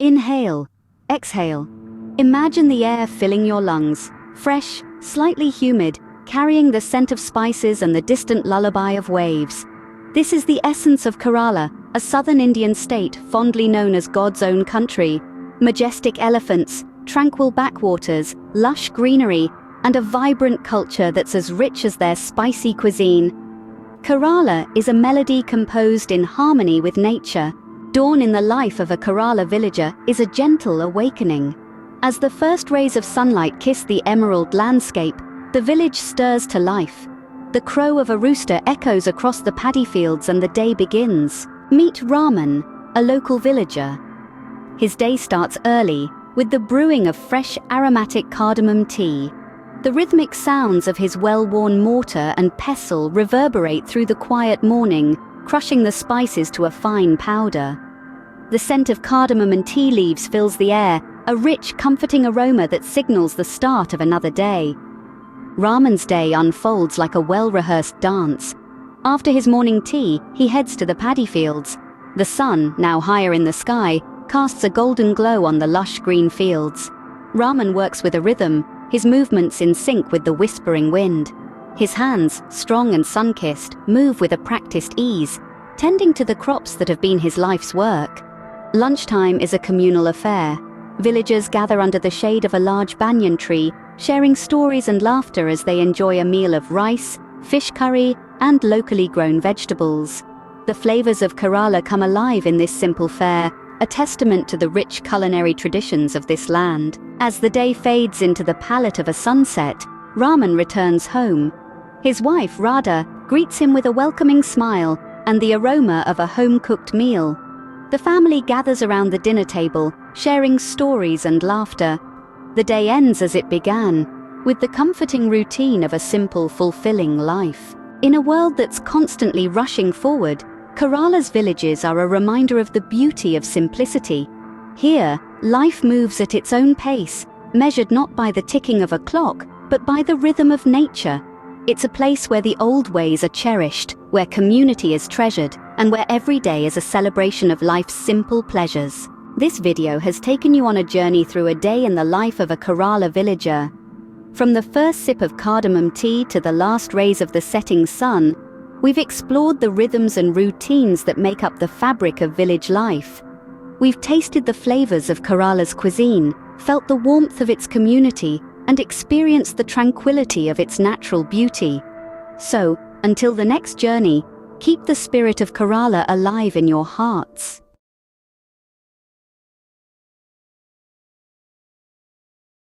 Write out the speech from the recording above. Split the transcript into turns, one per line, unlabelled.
Inhale, exhale. Imagine the air filling your lungs, fresh, slightly humid, carrying the scent of spices and the distant lullaby of waves. This is the essence of Kerala, a southern Indian state fondly known as God's own country. Majestic elephants, tranquil backwaters, lush greenery, and a vibrant culture that's as rich as their spicy cuisine. Kerala is a melody composed in harmony with nature. Dawn in the life of a Kerala villager is a gentle awakening. As the first rays of sunlight kiss the emerald landscape, the village stirs to life. The crow of a rooster echoes across the paddy fields and the day begins. Meet Raman, a local villager. His day starts early, with the brewing of fresh aromatic cardamom tea. The rhythmic sounds of his well-worn mortar and pestle reverberate through the quiet morning, crushing the spices to a fine powder. The scent of cardamom and tea leaves fills the air, a rich, comforting aroma that signals the start of another day. Raman's day unfolds like a well-rehearsed dance. After his morning tea, he heads to the paddy fields. The sun, now higher in the sky, casts a golden glow on the lush green fields. Raman works with a rhythm, his movements in sync with the whispering wind. His hands, strong and sun-kissed, move with a practiced ease, tending to the crops that have been his life's work. Lunchtime is a communal affair. Villagers gather under the shade of a large banyan tree, sharing stories and laughter as they enjoy a meal of rice, fish curry, and locally grown vegetables. The flavors of Kerala come alive in this simple fare, a testament to the rich culinary traditions of this land. As the day fades into the palette of a sunset, Raman returns home. His wife, Radha, greets him with a welcoming smile and the aroma of a home-cooked meal. The family gathers around the dinner table, sharing stories and laughter. The day ends as it began, with the comforting routine of a simple, fulfilling life. In a world that's constantly rushing forward, Kerala's villages are a reminder of the beauty of simplicity. Here, life moves at its own pace, measured not by the ticking of a clock, but by the rhythm of nature. It's a place where the old ways are cherished, where community is treasured, and where every day is a celebration of life's simple pleasures. This video has taken you on a journey through a day in the life of a Kerala villager. From the first sip of cardamom tea to the last rays of the setting sun, we've explored the rhythms and routines that make up the fabric of village life. We've tasted the flavors of Kerala's cuisine, felt the warmth of its community, and experienced the tranquility of its natural beauty. So, until the next journey, keep the spirit of Kerala alive in your hearts.